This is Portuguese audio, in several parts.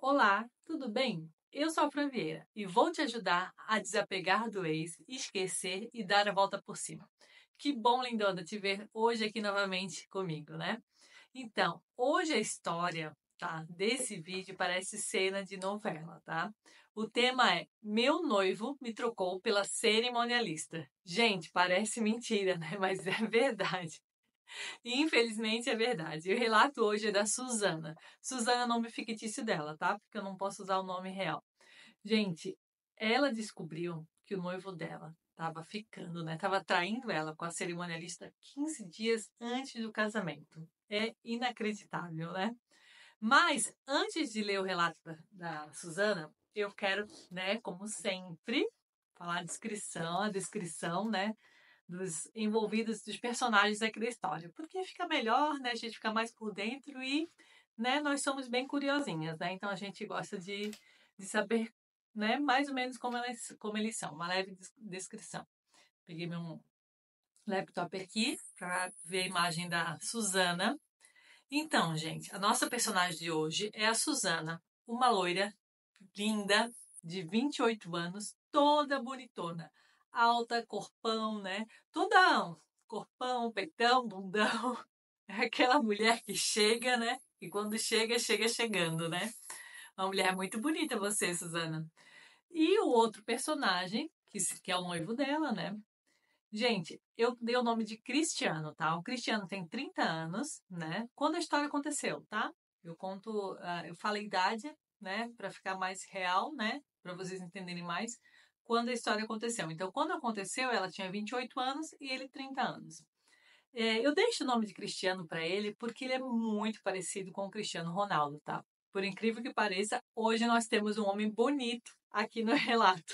Olá, tudo bem? Eu sou a Fran Vieira e vou te ajudar a desapegar do ex, esquecer e dar a volta por cima. Que bom, lindona, te ver hoje aqui novamente comigo, né? Então, hoje a história, tá, desse vídeo parece cena de novela, tá? O tema é Meu noivo me trocou pela cerimonialista. Gente, parece mentira, né? Mas é verdade. E, infelizmente é verdade. E o relato hoje é da Suzana. Suzana é o nome fictício dela, tá? Porque eu não posso usar o nome real. Gente, ela descobriu que o noivo dela estava ficando, né? Tava traindo ela com a cerimonialista 15 dias antes do casamento. É inacreditável, né? Mas antes de ler o relato da Suzana, eu quero, né, como sempre, falar a descrição, né, dos envolvidos, dos personagens aqui da história. Porque fica melhor, né? A gente fica mais por dentro e, né, nós somos bem curiosinhas, né? Então a gente gosta de saber, né, mais ou menos como eles são. Uma leve descrição. Peguei meu laptop aqui para ver a imagem da Suzana. Então, gente, a nossa personagem de hoje é a Suzana, uma loira linda, de 28 anos, toda bonitona. Alta, corpão, né? Toda corpão, peitão, bundão. É aquela mulher que chega, né? E quando chega, chega chegando, né? Uma mulher muito bonita você, Suzana. E o outro personagem, que é o noivo dela, né? Gente, eu dei o nome de Cristiano, tá? O Cristiano tem 30 anos, né? Quando a história aconteceu, tá? Eu conto, eu falo a idade, né? Para ficar mais real, né? Para vocês entenderem mais quando a história aconteceu. Então, quando aconteceu, ela tinha 28 anos e ele 30 anos. Eu deixo o nome de Cristiano para ele porque ele é muito parecido com o Cristiano Ronaldo, tá? Por incrível que pareça, hoje nós temos um homem bonito aqui no relato.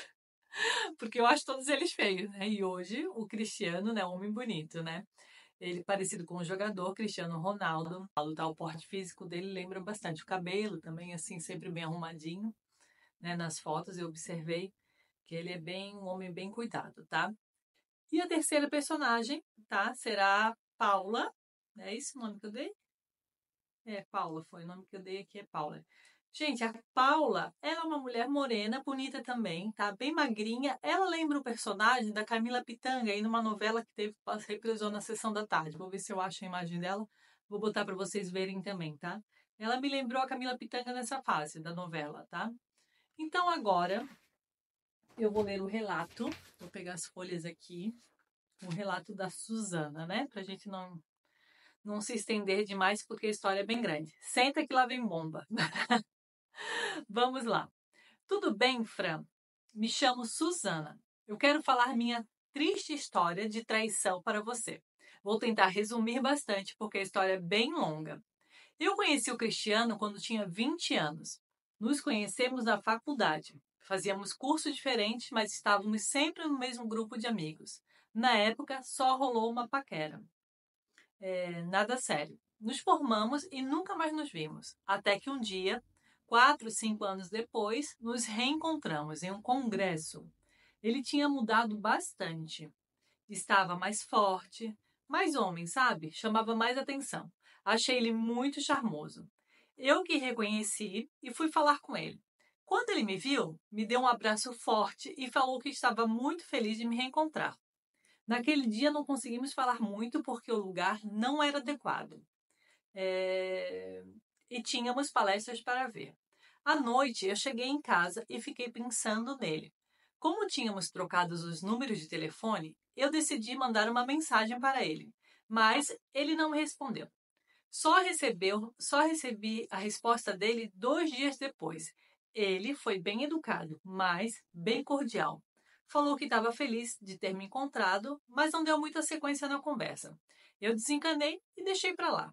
Porque eu acho todos eles feios, né? E hoje o Cristiano, né, homem bonito, né? Ele parecido com o jogador Cristiano Ronaldo, tá? O porte físico dele lembra bastante. O cabelo também, assim, sempre bem arrumadinho, né? Nas fotos eu observei que ele é bem um homem bem cuidado, tá? E a terceira personagem, tá? Será Paula. É esse o nome que eu dei? É, Paula, foi o nome que eu dei aqui, é Paula. Gente, a Paula, ela é uma mulher morena, bonita também, tá? Bem magrinha. Ela lembra o personagem da Camila Pitanga aí numa novela que teve, reprisou na sessão da tarde. Vou ver se eu acho a imagem dela. Vou botar para vocês verem também, tá? Ela me lembrou a Camila Pitanga nessa fase da novela, tá? Então agora eu vou ler o relato. Vou pegar as folhas aqui. O relato da Suzana, né? Pra gente não se estender demais, porque a história é bem grande. Senta que lá vem bomba. Vamos lá. Tudo bem, Fran? Me chamo Suzana. Eu quero falar minha triste história de traição para você. Vou tentar resumir bastante, porque a história é bem longa. Eu conheci o Cristiano quando tinha 20 anos. Nos conhecemos na faculdade. Fazíamos cursos diferentes, mas estávamos sempre no mesmo grupo de amigos. Na época, só rolou uma paquera. Nada sério. Nos formamos e nunca mais nos vimos. Até que um dia, 4, 5 anos depois, nos reencontramos em um congresso. Ele tinha mudado bastante. Estava mais forte, mais homem, sabe? Chamava mais atenção. Achei ele muito charmoso. Eu que reconheci e fui falar com ele. Quando ele me viu, me deu um abraço forte e falou que estava muito feliz de me reencontrar. Naquele dia não conseguimos falar muito porque o lugar não era adequado. É, E tínhamos palestras para ver. À noite, eu cheguei em casa e fiquei pensando nele. Como tínhamos trocado os números de telefone, eu decidi mandar uma mensagem para ele, mas ele não me respondeu. Só recebi a resposta dele 2 dias depois. Ele foi bem educado, mas bem cordial. Falou que estava feliz de ter me encontrado, mas não deu muita sequência na conversa. Eu desencanei e deixei para lá.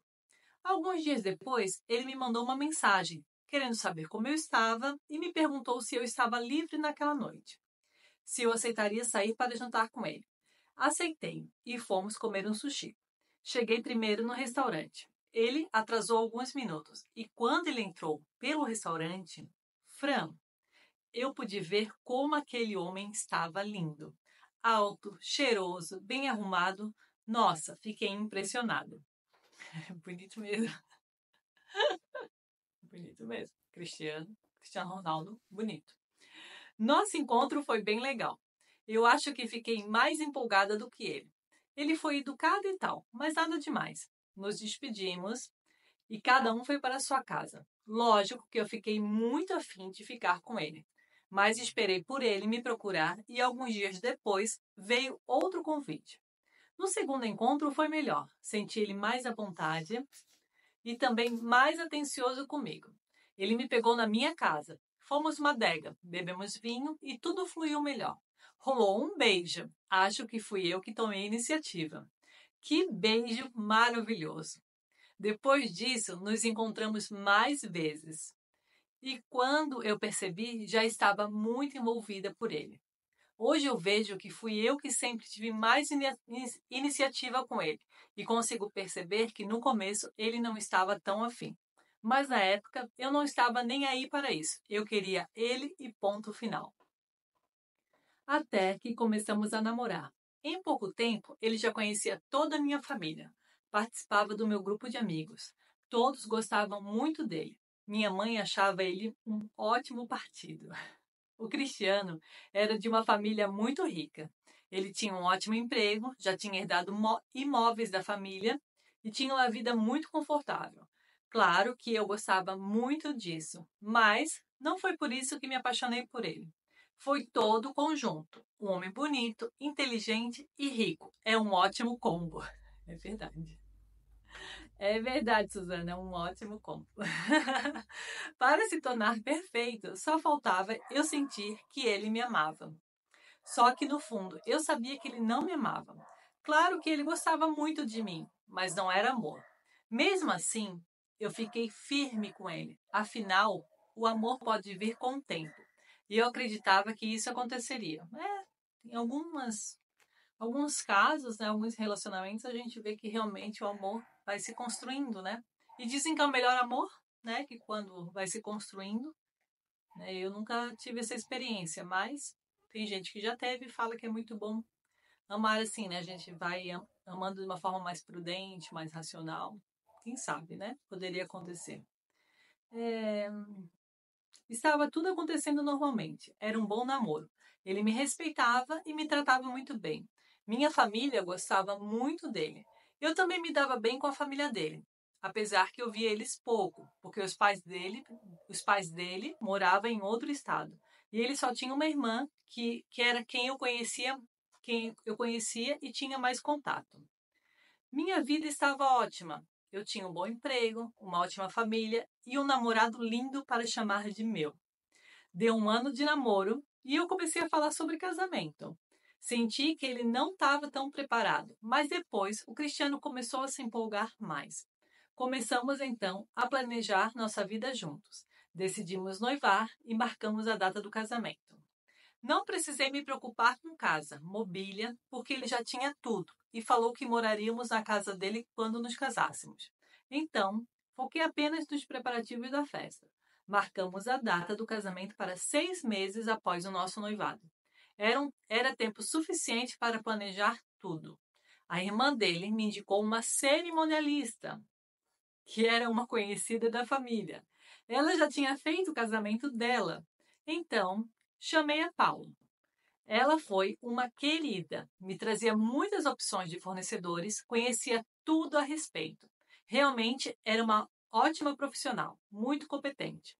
Alguns dias depois, ele me mandou uma mensagem, querendo saber como eu estava e me perguntou se eu estava livre naquela noite. Se eu aceitaria sair para jantar com ele. Aceitei e fomos comer um sushi. Cheguei primeiro no restaurante. Ele atrasou alguns minutos e quando ele entrou pelo restaurante, Fran, eu pude ver como aquele homem estava lindo. Alto, cheiroso, bem arrumado. Nossa, fiquei impressionado. Bonito mesmo. Bonito mesmo. Cristiano Ronaldo, bonito. Nosso encontro foi bem legal. Eu acho que fiquei mais empolgada do que ele. Ele foi educado e tal, mas nada demais. Nos despedimos e cada um foi para sua casa. Lógico que eu fiquei muito afim de ficar com ele, mas esperei por ele me procurar e alguns dias depois veio outro convite. No segundo encontro foi melhor, senti ele mais à vontade e também mais atencioso comigo. Ele me pegou na minha casa. Fomos uma adega, bebemos vinho e tudo fluiu melhor. Rolou um beijo. Acho que fui eu que tomei a iniciativa. Que beijo maravilhoso! Depois disso, nos encontramos mais vezes. E quando eu percebi, já estava muito envolvida por ele. Hoje eu vejo que fui eu que sempre tive mais iniciativa com ele e consigo perceber que no começo ele não estava tão afim. Mas na época eu não estava nem aí para isso. Eu queria ele e ponto final. Até que começamos a namorar. Em pouco tempo, ele já conhecia toda a minha família. Participava do meu grupo de amigos. Todos gostavam muito dele. Minha mãe achava ele um ótimo partido. O Cristiano era de uma família muito rica. Ele tinha um ótimo emprego, já tinha herdado imóveis da família e tinha uma vida muito confortável. Claro que eu gostava muito disso, mas não foi por isso que me apaixonei por ele. Foi todo o conjunto. Um homem bonito, inteligente e rico. É um ótimo combo. É verdade. É verdade, Suzana, é um ótimo combo. Para se tornar perfeito, só faltava eu sentir que ele me amava. Só que no fundo, eu sabia que ele não me amava. Claro que ele gostava muito de mim, mas não era amor. Mesmo assim, eu fiquei firme com ele. Afinal, o amor pode vir com o tempo. E eu acreditava que isso aconteceria. Em alguns casos, né, alguns relacionamentos, a gente vê que realmente o amor vai se construindo, né? E dizem que é o melhor amor, né? Que quando vai se construindo, né? Eu nunca tive essa experiência, mas tem gente que já teve e fala que é muito bom amar assim, né? A gente vai amando de uma forma mais prudente, mais racional. Quem sabe, né? Poderia acontecer. Estava tudo acontecendo normalmente. Era um bom namoro. Ele me respeitava e me tratava muito bem. Minha família gostava muito dele. Eu também me dava bem com a família dele, apesar que eu via eles pouco, porque os pais dele moravam em outro estado. E ele só tinha uma irmã que era quem eu conhecia e tinha mais contato. Minha vida estava ótima. Eu tinha um bom emprego, uma ótima família e um namorado lindo para chamar de meu. Deu um ano de namoro e eu comecei a falar sobre casamento. Senti que ele não estava tão preparado, mas depois o Cristiano começou a se empolgar mais. Começamos então a planejar nossa vida juntos. Decidimos noivar e marcamos a data do casamento. Não precisei me preocupar com casa, mobília, porque ele já tinha tudo e falou que moraríamos na casa dele quando nos casássemos. Então, foquei apenas nos preparativos da festa. Marcamos a data do casamento para 6 meses após o nosso noivado. Era tempo suficiente para planejar tudo. A irmã dele me indicou uma cerimonialista, que era uma conhecida da família. Ela já tinha feito o casamento dela. Então, chamei a Paula. Ela foi uma querida, me trazia muitas opções de fornecedores, conhecia tudo a respeito. Realmente era uma ótima profissional, muito competente.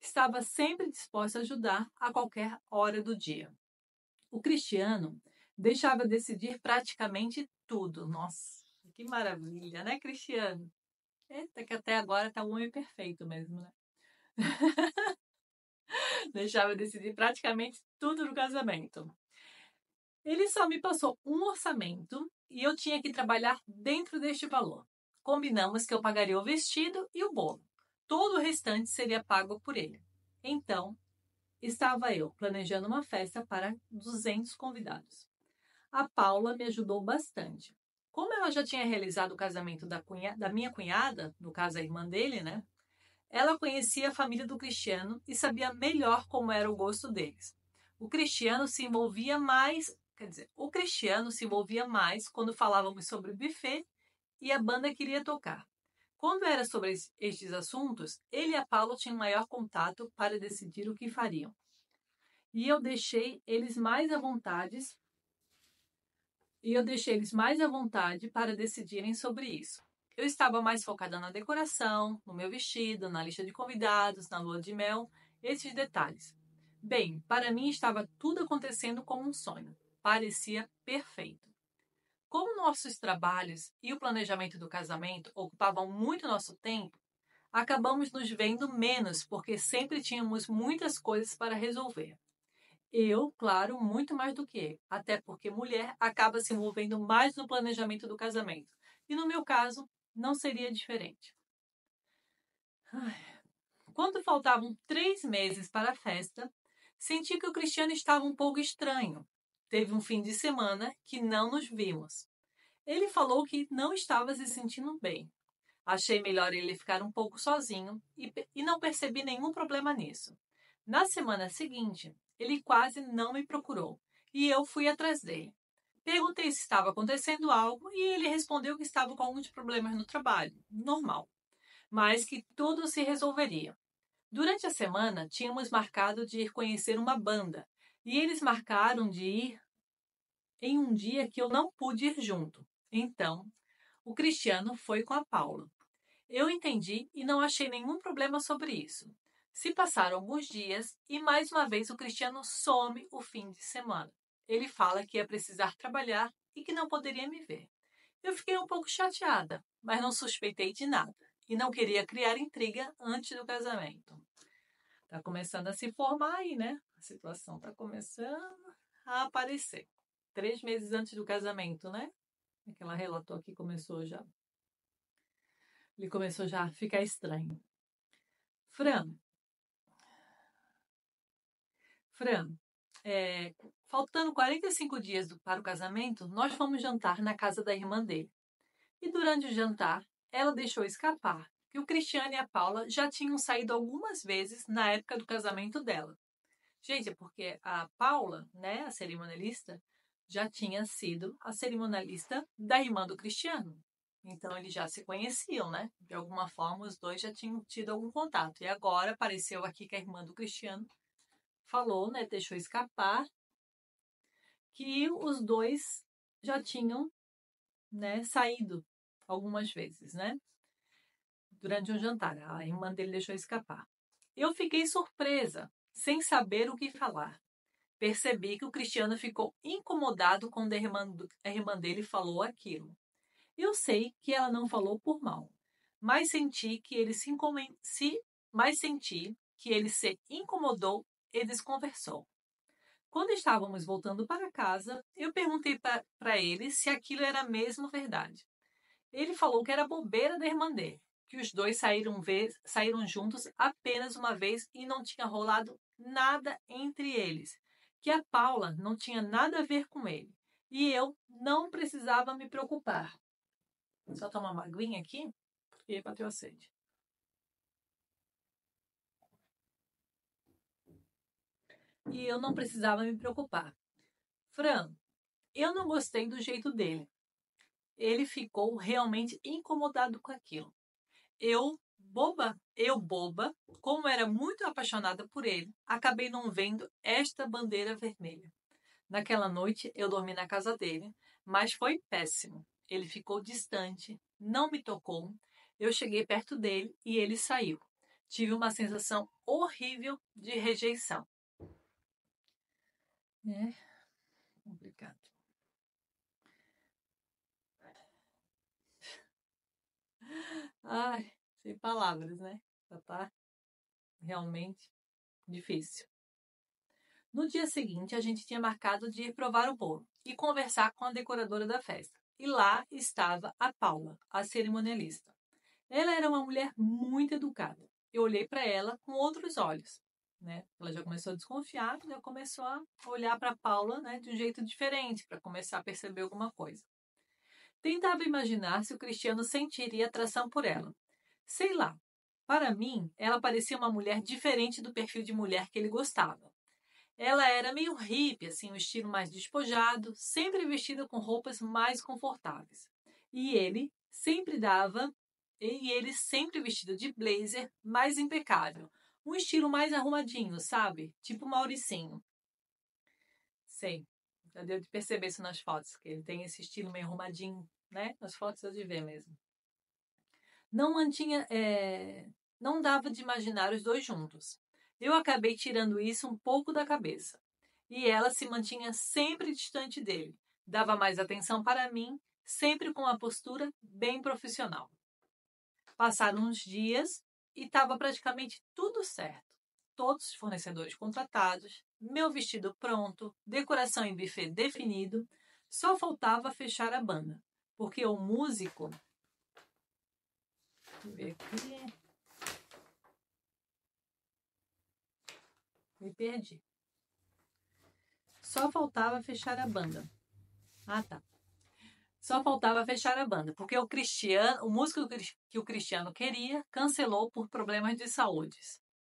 Estava sempre disposta a ajudar a qualquer hora do dia. O Cristiano deixava decidir praticamente tudo. Nossa, que maravilha, né, Cristiano? Eita, que até agora tá um homem perfeito mesmo, né? Deixava decidir praticamente tudo no casamento. Ele só me passou um orçamento e eu tinha que trabalhar dentro deste valor. Combinamos que eu pagaria o vestido e o bolo. Todo o restante seria pago por ele. Então, estava eu planejando uma festa para 200 convidados. A Paula me ajudou bastante. Como ela já tinha realizado o casamento da minha cunhada, no caso a irmã dele, né? Ela conhecia a família do Cristiano e sabia melhor como era o gosto deles. O Cristiano se envolvia mais quando falávamos sobre o buffet e a banda que iria tocar. Quando era sobre estes assuntos, ele e a Paula tinham maior contato para decidir o que fariam. E eu deixei eles mais à vontade para decidirem sobre isso. Eu estava mais focada na decoração, no meu vestido, na lista de convidados, na lua de mel, esses detalhes. Bem, para mim estava tudo acontecendo como um sonho. Parecia perfeito. Como nossos trabalhos e o planejamento do casamento ocupavam muito nosso tempo, acabamos nos vendo menos porque sempre tínhamos muitas coisas para resolver. Eu, claro, muito mais do que ele, até porque mulher acaba se envolvendo mais no planejamento do casamento. E no meu caso, não seria diferente. Quando faltavam 3 meses para a festa, senti que o Cristiano estava um pouco estranho. Teve um fim de semana que não nos vimos. Ele falou que não estava se sentindo bem. Achei melhor ele ficar um pouco sozinho e não percebi nenhum problema nisso. Na semana seguinte, ele quase não me procurou e eu fui atrás dele. Perguntei se estava acontecendo algo e ele respondeu que estava com alguns problemas no trabalho, normal, mas que tudo se resolveria. Durante a semana, tínhamos marcado de ir conhecer uma banda e eles marcaram de ir em um dia que eu não pude ir junto. Então, o Cristiano foi com a Paula. Eu entendi e não achei nenhum problema sobre isso. Se passaram alguns dias e mais uma vez o Cristiano some o fim de semana. Ele fala que ia precisar trabalhar e que não poderia me ver. Eu fiquei um pouco chateada, mas não suspeitei de nada e não queria criar intriga antes do casamento. Tá começando a se formar aí, né? A situação tá começando a aparecer. 3 meses antes do casamento, né? Aquela relatou aqui começou já. Ele começou já a ficar estranho. Fran, faltando 45 dias para o casamento, nós fomos jantar na casa da irmã dele. E durante o jantar, ela deixou escapar que o Cristiano e a Paula já tinham saído algumas vezes na época do casamento dela. Gente, é porque a Paula, né, a cerimonialista, já tinha sido a cerimonialista da irmã do Cristiano. Então, eles já se conheciam, né? De alguma forma, os dois já tinham tido algum contato. E agora apareceu aqui que a irmã do Cristiano falou, né, deixou escapar que os dois já tinham, né, saído algumas vezes, né? Durante um jantar, a irmã dele deixou escapar. Eu fiquei surpresa, sem saber o que falar. Percebi que o Cristiano ficou incomodado quando a irmã dele falou aquilo. Eu sei que ela não falou por mal, mas senti que ele se incomodou e desconversou. Quando estávamos voltando para casa, eu perguntei para ele se aquilo era mesmo verdade. Ele falou que era bobeira da irmã dele, que os dois saíram juntos apenas uma vez e não tinha rolado nada entre eles, que a Paula não tinha nada a ver com ele e eu não precisava me preocupar. Só tomar uma aguinha aqui, porque bateu a sede. E eu não precisava me preocupar. Fran, eu não gostei do jeito dele. Ele ficou realmente incomodado com aquilo. Eu boba, como era muito apaixonada por ele, acabei não vendo esta bandeira vermelha. Naquela noite eu dormi na casa dele, mas foi péssimo. Ele ficou distante, não me tocou. Eu cheguei perto dele e ele saiu. Tive uma sensação horrível de rejeição. É complicado. Ai, sem palavras, né? Já tá realmente difícil. No dia seguinte, a gente tinha marcado de ir provar o bolo e conversar com a decoradora da festa. E lá estava a Paula, a cerimonialista. Ela era uma mulher muito educada. Eu olhei para ela com outros olhos, né? Ela já começou a desconfiar, já começou a olhar para a Paula, né, de um jeito diferente, para começar a perceber alguma coisa. Tentava imaginar se o Cristiano sentiria atração por ela. Sei lá. Para mim, ela parecia uma mulher diferente do perfil de mulher que ele gostava. Ela era meio hippie, assim, um estilo mais despojado, sempre vestida com roupas mais confortáveis. E ele sempre dava E ele sempre vestido de blazer, mais impecável. Um estilo mais arrumadinho, sabe? Tipo Mauricinho. Sei, já deu de perceber isso nas fotos, que ele tem esse estilo meio arrumadinho, né? Nas fotos eu de ver mesmo. Não mantinha, não dava de imaginar os dois juntos. Eu acabei tirando isso um pouco da cabeça. E ela se mantinha sempre distante dele. Dava mais atenção para mim, sempre com uma postura bem profissional. Passaram uns dias e estava praticamente tudo certo. Todos os fornecedores contratados, meu vestido pronto, decoração em buffet definido, só faltava fechar a banda, porque o músico. Deixa eu ver aqui. Me perdi. Só faltava fechar a banda. Ah, tá. Só faltava fechar a banda, porque o músico que o Cristiano queria cancelou por problemas de saúde.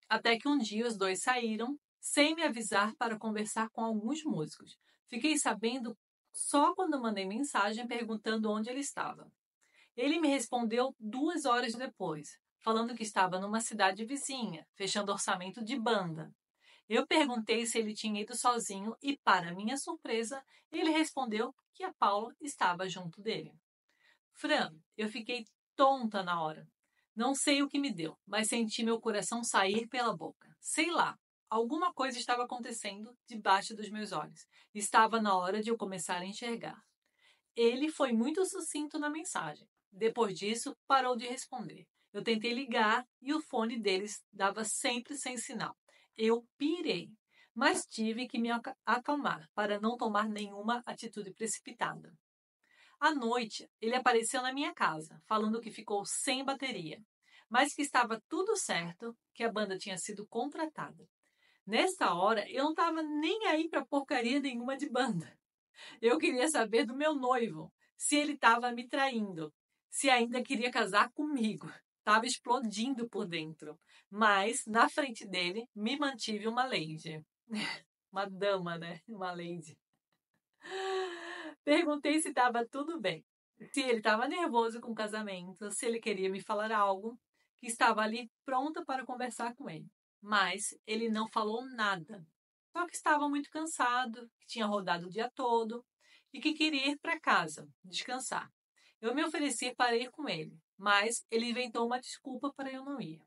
Até que um dia os dois saíram, sem me avisar, para conversar com alguns músicos. Fiquei sabendo só quando mandei mensagem perguntando onde ele estava. Ele me respondeu 2 horas depois, falando que estava numa cidade vizinha, fechando orçamento de banda. Eu perguntei se ele tinha ido sozinho e, para minha surpresa, ele respondeu que a Paula estava junto dele. Fran, eu fiquei tonta na hora. Não sei o que me deu, mas senti meu coração sair pela boca. Sei lá, alguma coisa estava acontecendo debaixo dos meus olhos. Estava na hora de eu começar a enxergar. Ele foi muito sucinto na mensagem. Depois disso, parou de responder. Eu tentei ligar e o fone deles dava sempre sem sinal. Eu pirei, mas tive que me acalmar para não tomar nenhuma atitude precipitada. À noite, ele apareceu na minha casa, falando que ficou sem bateria, mas que estava tudo certo, que a banda tinha sido contratada. Nesta hora, eu não estava nem aí para porcaria nenhuma de banda. Eu queria saber do meu noivo, se ele estava me traindo, se ainda queria casar comigo. Estava explodindo por dentro. Mas, na frente dele, me mantive uma lady. Uma dama, né? Uma lady. Perguntei se estava tudo bem. Se ele estava nervoso com o casamento, se ele queria me falar algo, que estava ali pronta para conversar com ele. Mas ele não falou nada. Só que estava muito cansado, que tinha rodado o dia todo e que queria ir para casa, descansar. Eu me ofereci para ir com ele, mas ele inventou uma desculpa para eu não ir.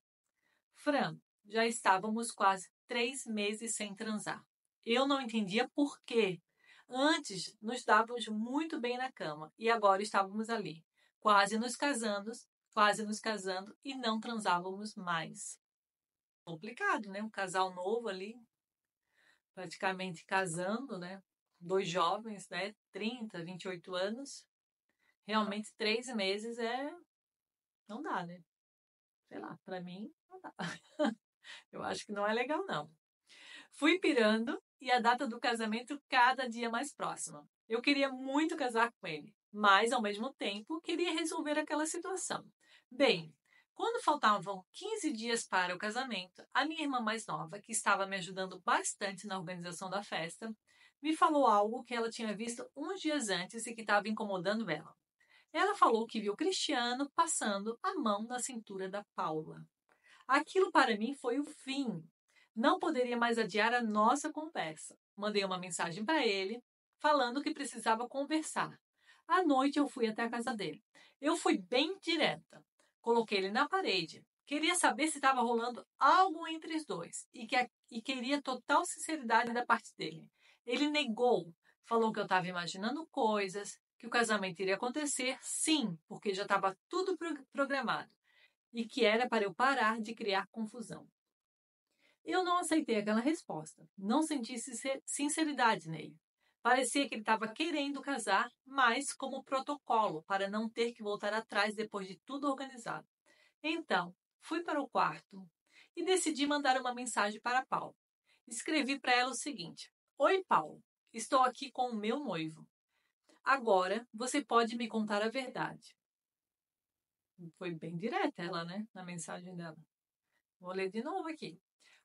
Fran, já estávamos quase 3 meses sem transar. Eu não entendia por quê. Antes nos dávamos muito bem na cama e agora estávamos ali, quase nos casando e não transávamos mais. Complicado, né? Um casal novo ali, praticamente casando, né? Dois jovens, né? 30, 28 anos. Realmente 3 meses não dá, né? Sei lá, para mim não dá. Eu acho que não é legal, não. Fui pirando e a data do casamento cada dia mais próxima. Eu queria muito casar com ele, mas ao mesmo tempo queria resolver aquela situação. Bem, quando faltavam 15 dias para o casamento, a minha irmã mais nova, que estava me ajudando bastante na organização da festa, me falou algo que ela tinha visto uns dias antes e que estava incomodando ela. Ela falou que viu Cristiano passando a mão na cintura da Paula. Aquilo para mim foi o fim. Não poderia mais adiar a nossa conversa. Mandei uma mensagem para ele, falando que precisava conversar. À noite eu fui até a casa dele. Eu fui bem direta. Coloquei ele na parede. Queria saber se estava rolando algo entre os dois e queria total sinceridade da parte dele. Ele negou, falou que eu estava imaginando coisas, que o casamento iria acontecer, sim, porque já estava tudo programado e que era para eu parar de criar confusão. Eu não aceitei aquela resposta. Não senti sinceridade nele. Parecia que ele estava querendo casar, mas como protocolo, para não ter que voltar atrás depois de tudo organizado. Então, fui para o quarto e decidi mandar uma mensagem para Paulo. Escrevi para ela o seguinte: Oi, Paulo. Estou aqui com o meu noivo. Agora você pode me contar a verdade. Foi bem direta ela, né? Na mensagem dela. Vou ler de novo aqui.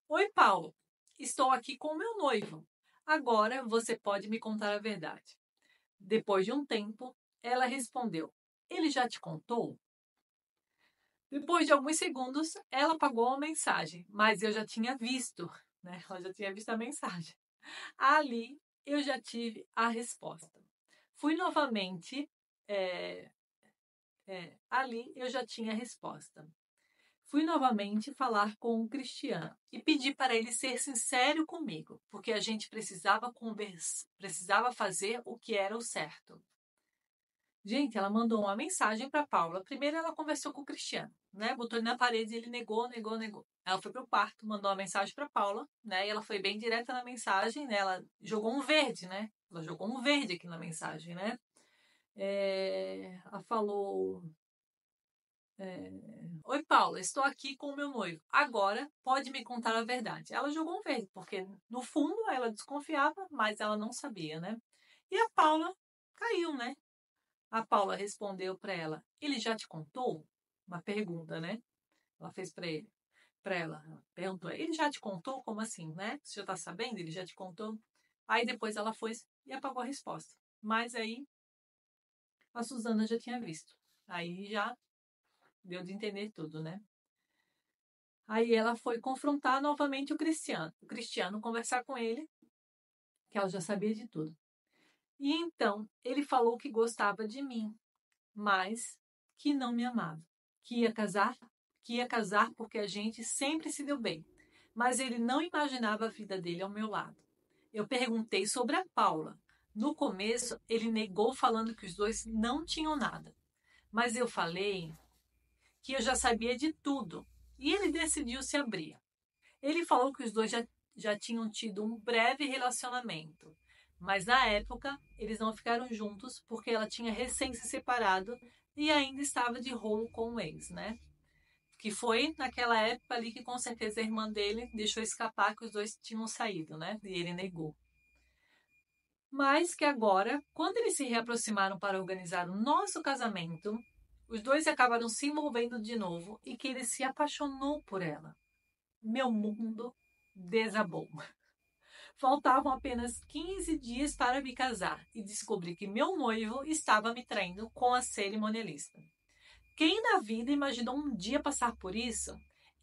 Oi, Paulo. Estou aqui com o meu noivo. Agora você pode me contar a verdade. Depois de um tempo, ela respondeu: Ele já te contou? Depois de alguns segundos, ela apagou a mensagem, mas eu já tinha visto, né? Ela já tinha visto a mensagem. Ali eu já tive a resposta. Fui novamente, é, ali eu já tinha a resposta. Fui novamente falar com o Cristiano e pedi para ele ser sincero comigo, porque a gente precisava conversar, precisava fazer o que era o certo. Gente, ela mandou uma mensagem para Paula. Primeiro ela conversou com o Cristiano, né? Botou ele na parede e ele negou. Ela foi pro quarto, mandou uma mensagem para Paula, né? E ela foi bem direta na mensagem, né? Ela jogou um verde, né? Ela jogou um verde aqui na mensagem, né? Ela falou: Oi, Paula, estou aqui com o meu noivo. Agora pode me contar a verdade. Ela jogou um verde, porque no fundo ela desconfiava, mas ela não sabia, né? E a Paula caiu, né? A Paula respondeu para ela: Ele já te contou? Uma pergunta, né? Ela fez para ele, para ela. Perguntou: Ele já te contou? Como assim, né? Você já está sabendo? Ele já te contou? Aí depois ela foi e apagou a resposta. Mas aí a Suzana já tinha visto. Aí já deu de entender tudo, né? Aí ela foi confrontar novamente o Cristiano. O Cristiano conversar com ele, que ela já sabia de tudo. E então ele falou que gostava de mim, mas que não me amava, que ia casar porque a gente sempre se deu bem, mas ele não imaginava a vida dele ao meu lado. Eu perguntei sobre a Paula. No começo, ele negou falando que os dois não tinham nada, mas eu falei que eu já sabia de tudo e ele decidiu se abrir. Ele falou que os dois já tinham tido um breve relacionamento, mas na época eles não ficaram juntos porque ela tinha recém se separado e ainda estava de rolo com o ex, né? Que foi naquela época ali que com certeza a irmã dele deixou escapar que os dois tinham saído, né? E ele negou. Mas que agora, quando eles se reaproximaram para organizar o nosso casamento, os dois acabaram se envolvendo de novo e que ele se apaixonou por ela. Meu mundo desabou. Faltavam apenas 15 dias para me casar e descobri que meu noivo estava me traindo com a cerimonialista. Quem na vida imaginou um dia passar por isso?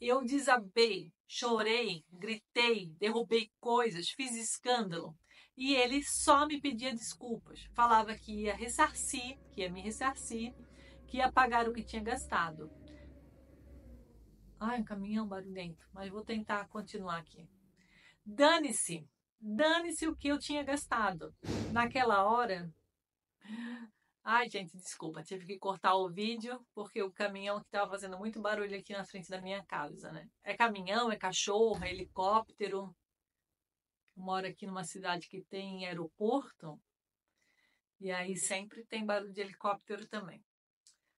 Eu desabei, chorei, gritei, derrubei coisas, fiz escândalo. E ele só me pedia desculpas. Falava que ia ressarcir, que ia me ressarcir, que ia pagar o que tinha gastado. Ai, um caminhão barulhento, mas vou tentar continuar aqui. Dane-se, dane-se o que eu tinha gastado. Naquela hora, ai, gente, desculpa, tive que cortar o vídeo porque o caminhão que estava fazendo muito barulho aqui na frente da minha casa, né? É caminhão, é cachorro, é helicóptero. Eu moro aqui numa cidade que tem aeroporto e aí sempre tem barulho de helicóptero também.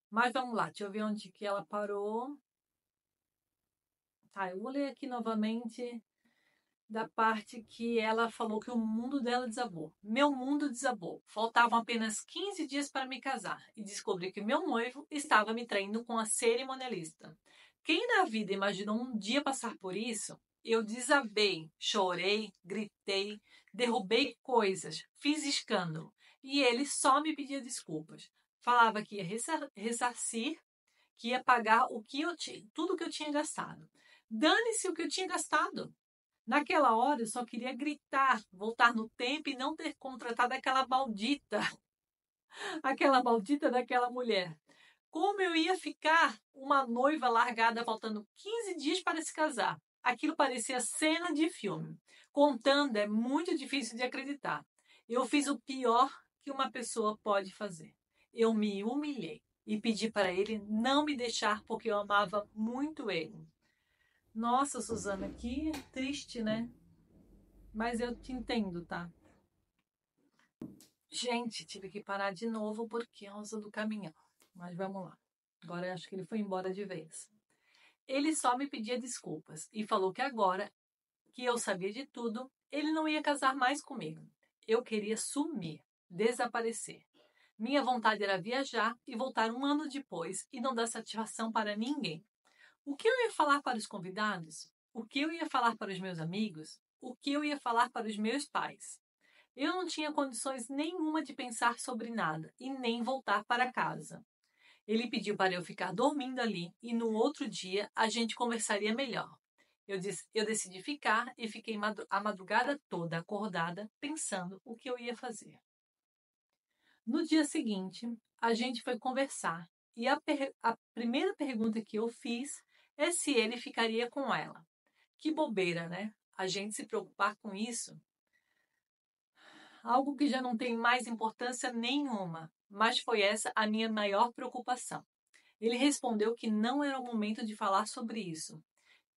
Mas vamos lá, deixa eu ver onde que ela parou. Tá, eu vou ler aqui novamente da parte que ela falou que o mundo dela desabou. Meu mundo desabou. Faltavam apenas 15 dias para me casar e descobri que meu noivo estava me traindo com a cerimonialista. Quem na vida imaginou um dia passar por isso? Eu desabei, chorei, gritei, derrubei coisas, fiz escândalo e ele só me pedia desculpas. Falava que ia ressarcir, que ia pagar o que eu tinha, tudo que eu tinha gastado. Dane-se o que eu tinha gastado. Naquela hora eu só queria gritar, voltar no tempo e não ter contratado aquela maldita daquela mulher. Como eu ia ficar uma noiva largada faltando 15 dias para se casar? Aquilo parecia cena de filme. Contando é muito difícil de acreditar. Eu fiz o pior que uma pessoa pode fazer. Eu me humilhei e pedi para ele não me deixar porque eu amava muito ele. Nossa, Suzana, que triste, né? Mas eu te entendo, tá? Gente, tive que parar de novo por causa do caminhão. Mas vamos lá. Agora eu acho que ele foi embora de vez. Ele só me pedia desculpas e falou que agora que eu sabia de tudo, ele não ia casar mais comigo. Eu queria sumir, desaparecer. Minha vontade era viajar e voltar um ano depois e não dar satisfação para ninguém. O que eu ia falar para os convidados? O que eu ia falar para os meus amigos? O que eu ia falar para os meus pais? Eu não tinha condições nenhuma de pensar sobre nada e nem voltar para casa. Ele pediu para eu ficar dormindo ali e no outro dia a gente conversaria melhor. Eu decidi ficar e fiquei a madrugada toda acordada pensando o que eu ia fazer. No dia seguinte, a gente foi conversar e a primeira pergunta que eu fiz é se ele ficaria com ela. Que bobeira, né? A gente se preocupar com isso, algo que já não tem mais importância nenhuma, mas foi essa a minha maior preocupação. Ele respondeu que não era o momento de falar sobre isso,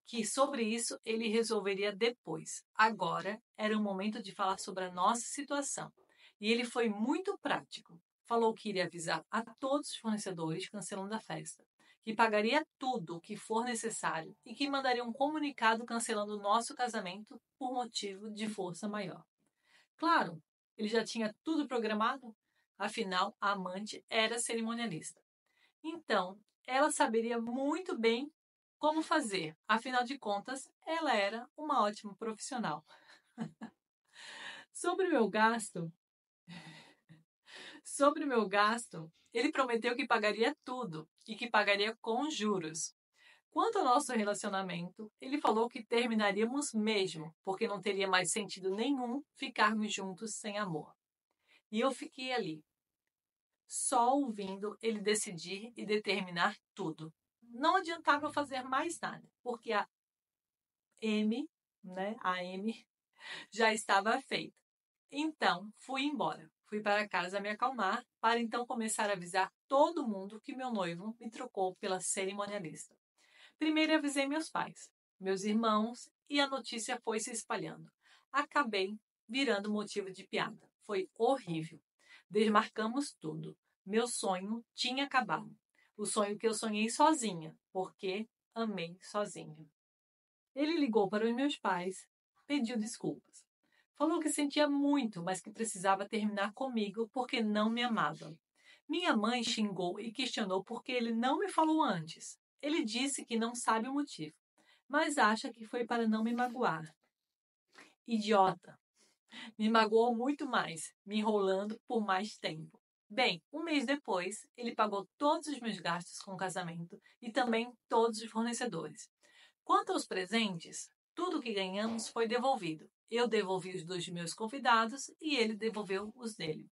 que sobre isso ele resolveria depois. Agora era o momento de falar sobre a nossa situação. E ele foi muito prático. Falou que iria avisar a todos os fornecedores cancelando a festa, que pagaria tudo o que for necessário e que mandaria um comunicado cancelando o nosso casamento por motivo de força maior. Claro, ele já tinha tudo programado, afinal, a amante era cerimonialista. Então, ela saberia muito bem como fazer. Afinal de contas, ela era uma ótima profissional. Sobre o meu gasto, ele prometeu que pagaria tudo e que pagaria com juros. Quanto ao nosso relacionamento, ele falou que terminaríamos mesmo, porque não teria mais sentido nenhum ficarmos juntos sem amor. E eu fiquei ali, só ouvindo ele decidir e determinar tudo. Não adiantava eu fazer mais nada, porque a M, né, a M já estava feita. Então, fui embora. Fui para casa me acalmar, para então começar a avisar todo mundo que meu noivo me trocou pela cerimonialista. Primeiro avisei meus pais, meus irmãos, e a notícia foi se espalhando. Acabei virando motivo de piada. Foi horrível. Desmarcamos tudo. Meu sonho tinha acabado. O sonho que eu sonhei sozinha, porque amei sozinha. Ele ligou para os meus pais, pediu desculpas. Falou que sentia muito, mas que precisava terminar comigo porque não me amava. Minha mãe xingou e questionou por que ele não me falou antes. Ele disse que não sabe o motivo, mas acha que foi para não me magoar. Idiota! Me magoou muito mais, me enrolando por mais tempo. Bem, um mês depois, ele pagou todos os meus gastos com o casamento e também todos os fornecedores. Quanto aos presentes, tudo que ganhamos foi devolvido. Eu devolvi os dos meus convidados e ele devolveu os dele.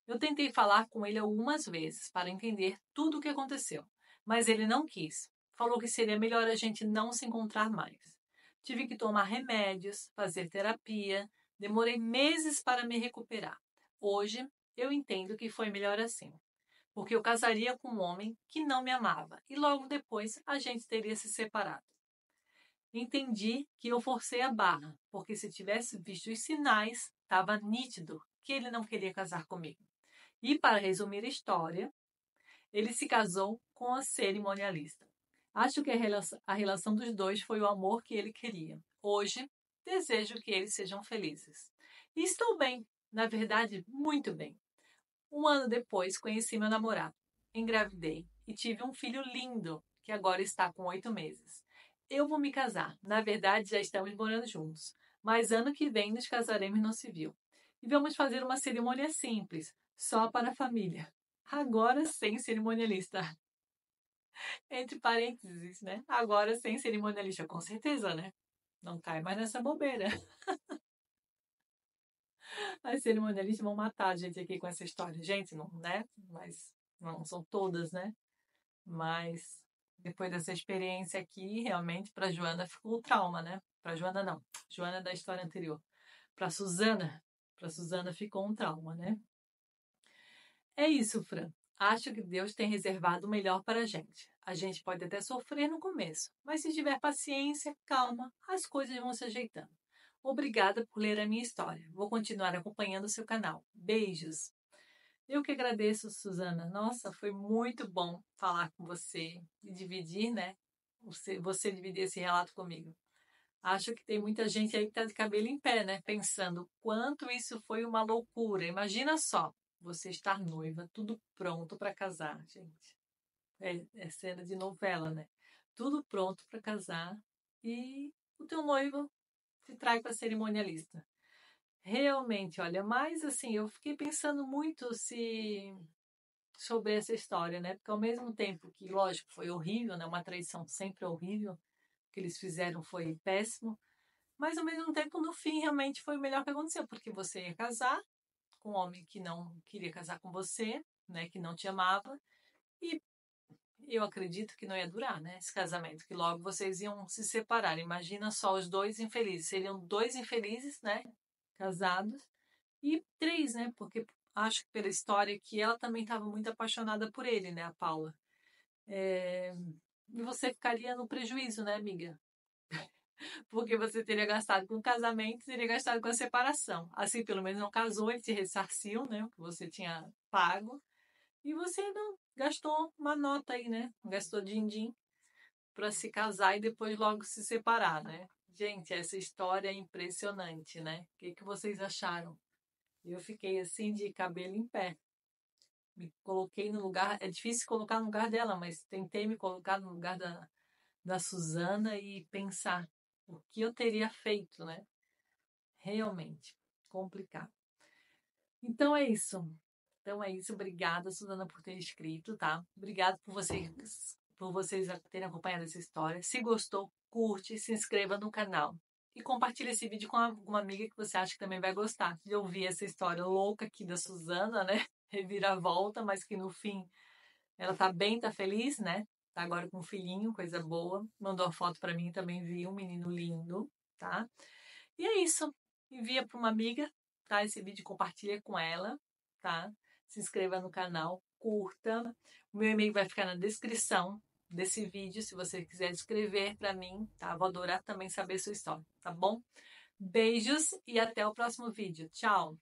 Eu tentei falar com ele algumas vezes para entender tudo o que aconteceu, mas ele não quis. Falou que seria melhor a gente não se encontrar mais. Tive que tomar remédios, fazer terapia, demorei meses para me recuperar. Hoje, eu entendo que foi melhor assim, porque eu casaria com um homem que não me amava e logo depois a gente teria se separado. Entendi que eu forcei a barra, porque se tivesse visto os sinais, estava nítido que ele não queria casar comigo. E para resumir a história, ele se casou com a cerimonialista. Acho que a relação dos dois foi o amor que ele queria. Hoje, desejo que eles sejam felizes. E estou bem, na verdade, muito bem. Um ano depois, conheci meu namorado. Engravidei e tive um filho lindo, que agora está com 8 meses. Eu vou me casar. Na verdade, já estamos morando juntos. Mas ano que vem nos casaremos no civil. E vamos fazer uma cerimônia simples, só para a família. Agora sem cerimonialista. Entre parênteses, né? Agora sem cerimonialista, com certeza, né? Não cai mais nessa bobeira. As cerimonialistas vão matar a gente aqui com essa história. Gente, não, né? Mas não são todas, né? Mas depois dessa experiência aqui, realmente para Joana ficou trauma, né? Para Joana não. Joana é da história anterior. Para Suzana ficou um trauma, né? É isso, Fran. Acho que Deus tem reservado o melhor para a gente. A gente pode até sofrer no começo, mas se tiver paciência, calma, as coisas vão se ajeitando. Obrigada por ler a minha história. Vou continuar acompanhando o seu canal. Beijos! Eu que agradeço, Suzana. Nossa, foi muito bom falar com você e dividir, né? Você dividir esse relato comigo. Acho que tem muita gente aí que está de cabelo em pé, né? Pensando quanto isso foi uma loucura. Imagina só, você estar noiva, tudo pronto para casar, gente. É cena de novela, né? Tudo pronto para casar e o teu noivo te trai para cerimonialista. Realmente, olha, mas assim, eu fiquei pensando muito se sobre essa história, né? Porque ao mesmo tempo que, lógico, foi horrível, né? Uma traição sempre é horrível, o que eles fizeram foi péssimo, mas ao mesmo tempo, no fim, realmente foi o melhor que aconteceu, porque você ia casar com um homem que não queria casar com você, né? Que não te amava, e eu acredito que não ia durar, né? Esse casamento, que logo vocês iam se separar. Imagina só os dois infelizes. Seriam dois infelizes, né? Casados. E três, né? Porque acho que pela história que ela também estava muito apaixonada por ele, né? A Paula. E você ficaria no prejuízo, né, amiga? Porque você teria gastado com o casamento e teria gastado com a separação. Assim, pelo menos não casou, ele te ressarciu, né? O que você tinha pago. E você não gastou uma nota aí, né? Gastou din-din para se casar e depois logo se separar, né? Gente, essa história é impressionante, né? O que vocês acharam? Eu fiquei assim de cabelo em pé. Me coloquei no lugar, é difícil colocar no lugar dela, mas tentei me colocar no lugar da Suzana e pensar o que eu teria feito, né? Realmente complicado. Então é isso. Então é isso. Obrigada, Suzana, por ter escrito, tá? Obrigada por vocês terem acompanhado essa história. Se gostou, curte, se inscreva no canal. E compartilhe esse vídeo com alguma amiga que você acha que também vai gostar de ouvir essa história louca aqui da Suzana, né? Reviravolta, mas que no fim ela tá bem, tá feliz, né? Tá agora com um filhinho, coisa boa. Mandou a foto para mim, também vi um menino lindo, tá? E é isso. Envia para uma amiga, tá? Esse vídeo compartilha com ela, tá? Se inscreva no canal, curta. O meu e-mail vai ficar na descrição desse vídeo, se você quiser escrever para mim, tá? Vou adorar também saber sua história, tá bom? Beijos e até o próximo vídeo. Tchau!